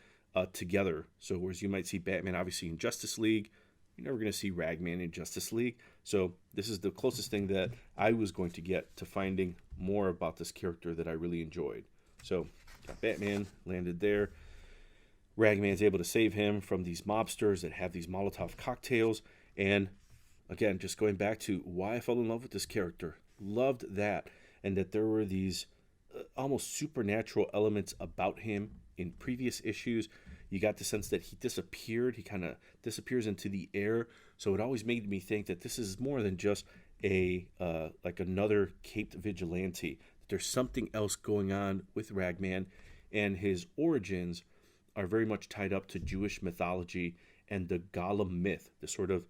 together. So whereas you might see Batman obviously in Justice League, you're never going to see Ragman in Justice League. So this is the closest thing that I was going to get to finding more about this character that I really enjoyed. So got Batman landed there. Ragman's able to save him from these mobsters that have these Molotov cocktails. And again, just going back to why I fell in love with this character. Loved that. And that there were these almost supernatural elements about him in previous issues. You got the sense that he disappeared. He kind of disappears into the air. So it always made me think that this is more than just like another caped vigilante. There's something else going on with Ragman, and his origins are very much tied up to Jewish mythology and the golem myth, the sort of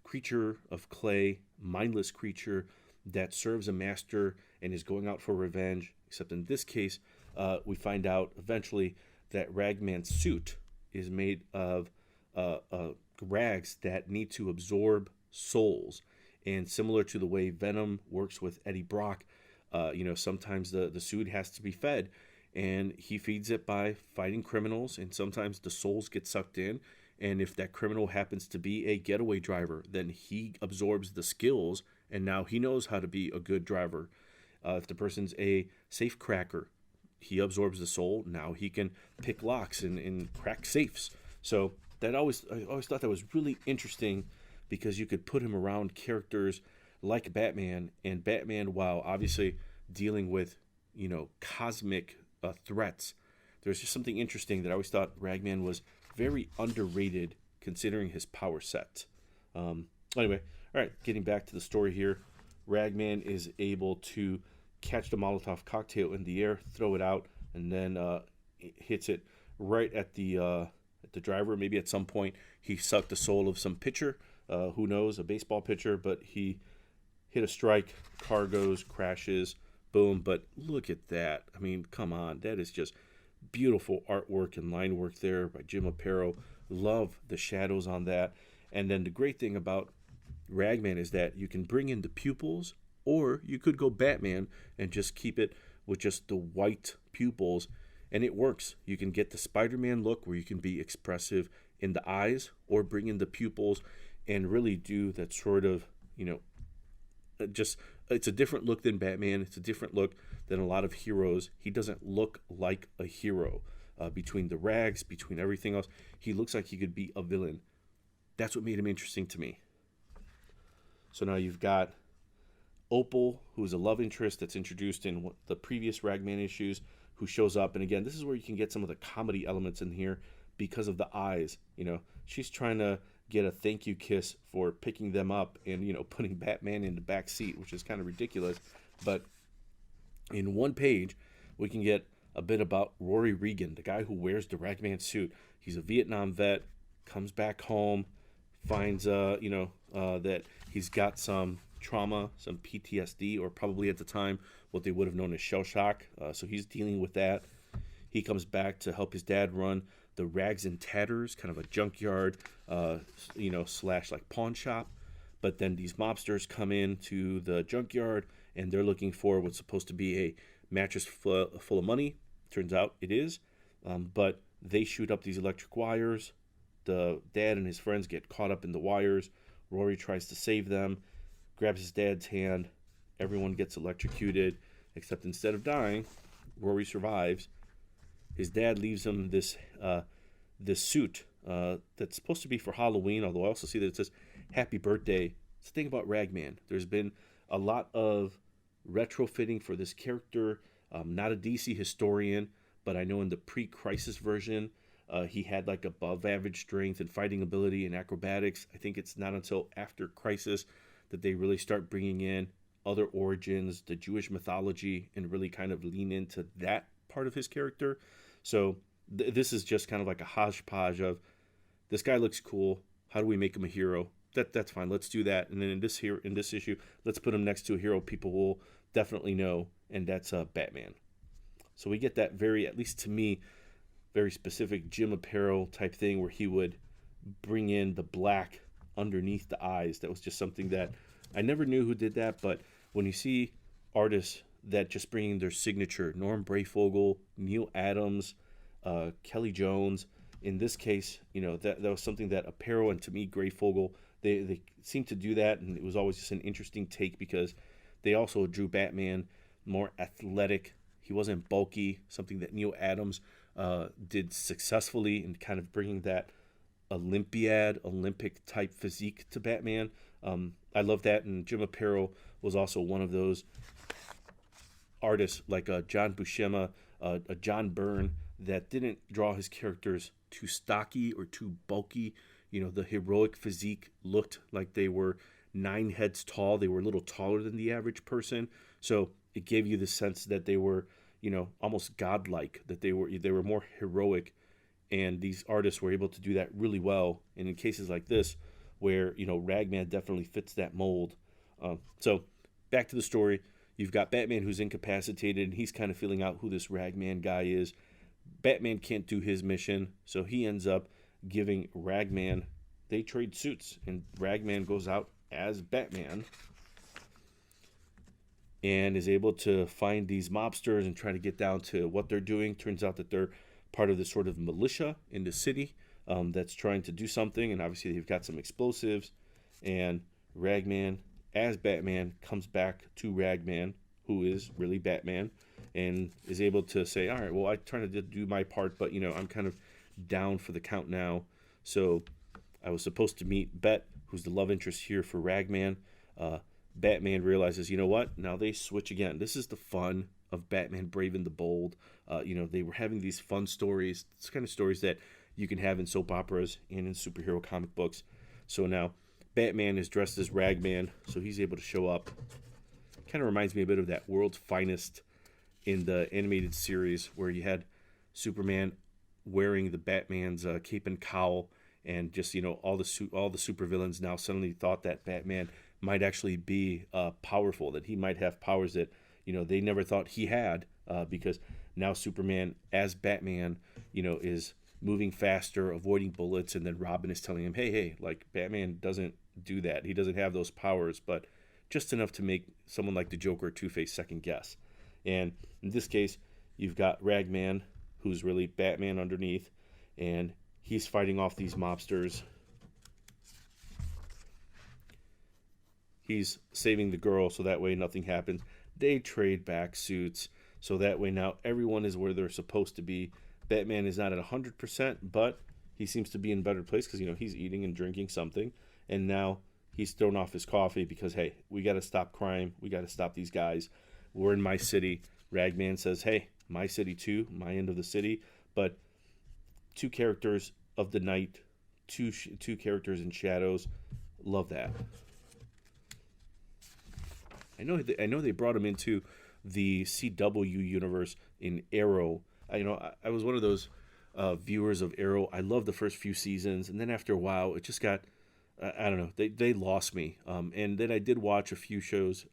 creature of clay, mindless creature that serves a master and is going out for revenge. Except in this case, we find out eventually that Ragman's suit is made of rags that need to absorb souls. And similar to the way Venom works with Eddie Brock, sometimes the suit has to be fed, and he feeds it by fighting criminals, and sometimes the souls get sucked in. And if that criminal happens to be a getaway driver, then he absorbs the skills, and now he knows how to be a good driver. If the person's a safe cracker, he absorbs the soul. Now he can pick locks and crack safes. So I always thought that was really interesting, because you could put him around characters like Batman, and Batman, while obviously dealing with, cosmic threats, there's just something interesting that I always thought Ragman was very underrated considering his power set. Anyway, all right, getting back to the story here, Ragman is able to catch the Molotov cocktail in the air, throw it out, and then hits it right at the driver. Maybe at some point he sucked the soul of some pitcher, who knows, a baseball pitcher, but he hit a strike, car goes, crashes, boom. But look at that. I mean, come on. That is just beautiful artwork and line work there by Jim Aparo. Love the shadows on that. And then the great thing about Ragman is that you can bring in the pupils, or you could go Batman and just keep it with just the white pupils, and it works. You can get the Spider-Man look where you can be expressive in the eyes, or bring in the pupils and really do that sort of, it's a different look than Batman. It's a different look than a lot of heroes. He doesn't look like a hero. Between the rags, between everything else, he looks like he could be a villain. That's what made him interesting to me. So now you've got Opal, who's a love interest that's introduced in the previous Ragman issues, who shows up. And again, this is where you can get some of the comedy elements in here because of the eyes. She's trying to get a thank you kiss for picking them up and, putting Batman in the back seat, which is kind of ridiculous. But in one page, we can get a bit about Rory Regan, the guy who wears the Ragman suit. He's a Vietnam vet, comes back home, finds, that he's got some trauma, some PTSD, or probably at the time what they would have known as shell shock. So he's dealing with that. He comes back to help his dad run the Rags and Tatters, kind of a junkyard, slash like pawn shop. But then these mobsters come in to the junkyard, and they're looking for what's supposed to be a mattress full of money. Turns out it is. But they shoot up these electric wires. The dad and his friends get caught up in the wires. Rory tries to save them, grabs his dad's hand. Everyone gets electrocuted, except instead of dying, Rory survives. His dad leaves him this suit that's supposed to be for Halloween, although I also see that it says Happy Birthday. It's the thing about Ragman. There's been a lot of retrofitting for this character. Not a DC historian, but I know in the pre-Crisis version, he had like above average strength and fighting ability and acrobatics. I think it's not until after Crisis that they really start bringing in other origins, the Jewish mythology, and really kind of lean into that part of his character. So this is just kind of like a hodgepodge of, this guy looks cool. How do we make him a hero? That's fine. Let's do that. And then in this issue, let's put him next to a hero people will definitely know, and that's Batman. So we get that very, at least to me, very specific Jim Aparo type thing where he would bring in the black underneath the eyes. That was just something that I never knew who did that, but when you see artists that just bring in their signature, Norm Brayfogle, Neil Adams, Kelly Jones, in this case, that was something that Aparo and to me Brayfogle, they seemed to do that, and it was always just an interesting take because they also drew Batman more athletic. He wasn't bulky, something that Neil Adams did successfully in kind of bringing that Olympic type physique to Batman. I love that, and Jim Aparo was also one of those artists like John Buscema, a John Byrne, that didn't draw his characters too stocky or too bulky. The heroic physique looked like they were 9 heads tall. They were a little taller than the average person. So it gave you the sense that they were, almost godlike, that they were more heroic. And these artists were able to do that really well. And in cases like this, where, Ragman definitely fits that mold. So back to the story. You've got Batman who's incapacitated, and he's kind of feeling out who this Ragman guy is. Batman can't do his mission, so he ends up giving Ragman, they trade suits, and Ragman goes out as Batman and is able to find these mobsters and try to get down to what they're doing. Turns out that they're part of this sort of militia in the city that's trying to do something, and obviously they've got some explosives, and Ragman as Batman comes back to Ragman, who is really Batman, and is able to say, all right, well, I tried to do my part, but, I'm kind of down for the count now. So I was supposed to meet Bet, who's the love interest here for Ragman. Batman realizes, you know what? Now they switch again. This is the fun of Batman Brave and the Bold. They were having these fun stories. It's kind of stories that you can have in soap operas and in superhero comic books. So now Batman is dressed as Ragman, so he's able to show up. Kind of reminds me a bit of that World's Finest in the animated series, where you had Superman wearing the Batman's cape and cowl, and just all the supervillains now suddenly thought that Batman might actually be powerful, that he might have powers that they never thought he had, because now Superman as Batman is moving faster, avoiding bullets, and then Robin is telling him, hey, like, Batman doesn't do that. He doesn't have those powers, but just enough to make someone like the Joker or Two-Face second guess. And in this case, you've got Ragman, who's really Batman underneath, and he's fighting off these mobsters. He's saving the girl, so that way nothing happens. They trade back suits, so that way now everyone is where they're supposed to be. Batman is not at 100%, but he seems to be in a better place because, he's eating and drinking something. And now he's thrown off his coffee because, hey, we got to stop crime. We got to stop these guys. We're in my city. Ragman says, hey, my city too, my end of the city. But two characters of the night, two characters in shadows. Love that. I know they brought him into the CW universe in Arrow. I was one of those viewers of Arrow. I loved the first few seasons, and then after a while, it just got, I don't know, they lost me. And then I did watch a few shows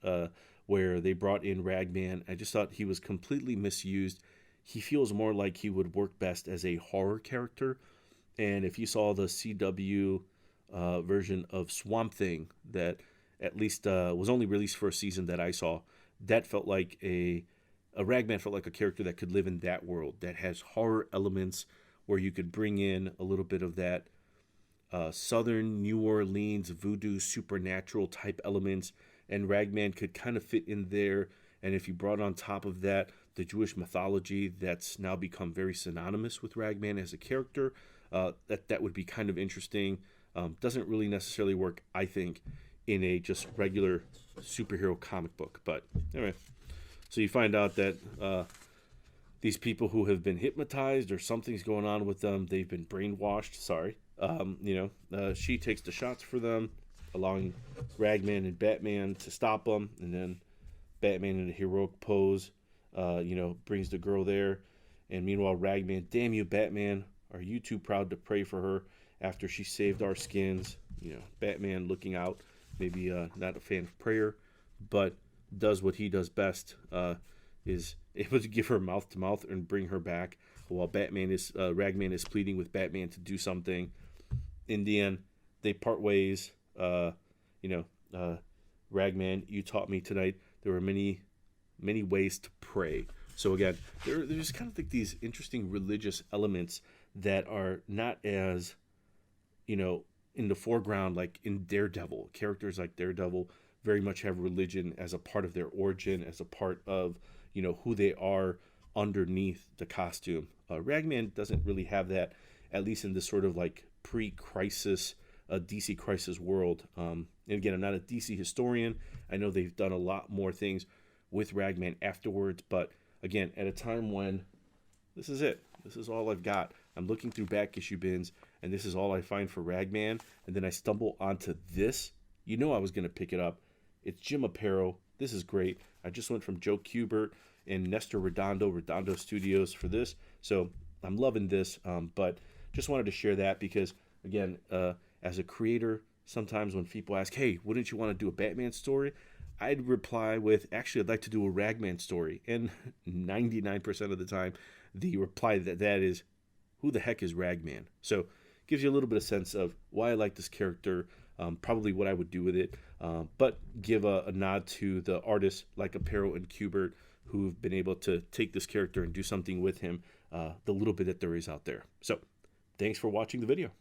where they brought in Ragman. I just thought he was completely misused. He feels more like he would work best as a horror character. And if you saw the CW version of Swamp Thing that at least was only released for a season that I saw, that felt like a Ragman felt like a character that could live in that world, that has horror elements, where you could bring in a little bit of that Southern New Orleans voodoo supernatural type elements, and Ragman could kind of fit in there. And if you brought on top of that the Jewish mythology that's now become very synonymous with Ragman as a character, that would be kind of interesting. Doesn't really necessarily work, I think, in a just regular superhero comic book. But anyway, so you find out that these people who have been hypnotized or something's going on with them, they've been brainwashed. She takes the shots for them, allowing Ragman and Batman to stop them, and then Batman in a heroic pose, brings the girl there. And meanwhile, Ragman, damn you, Batman, are you too proud to pray for her after she saved our skins? Batman looking out, maybe not a fan of prayer, but does what he does best, is able to give her mouth to mouth and bring her back, while Ragman is pleading with Batman to do something. In the end, they part ways. Ragman, you taught me tonight there were many, many ways to pray. So again, there's kind of like these interesting religious elements that are not as, in the foreground, like in Daredevil. Characters like Daredevil very much have religion as a part of their origin, as a part of, who they are underneath the costume. Ragman doesn't really have that, at least in this sort of like pre-crisis, DC Crisis world. And again, I'm not a DC historian. I know they've done a lot more things with Ragman afterwards, but again, at a time when this is it. This is all I've got. I'm looking through back issue bins, and this is all I find for Ragman, and then I stumble onto this. you know I was going to pick it up. It's Jim Aparo. This is great. I just went from Joe Kubert and Nestor Redondo Studios for this. So I'm loving this, but just wanted to share that because, again, as a creator, sometimes when people ask, hey, wouldn't you want to do a Batman story? I'd reply with, actually, I'd like to do a Ragman story. And 99% of the time, the reply to that is, who the heck is Ragman? So gives you a little bit of sense of why I like this character, probably what I would do with it, but give a nod to the artists like Aparo and Kubert who've been able to take this character and do something with him, the little bit that there is out there. So thanks for watching the video.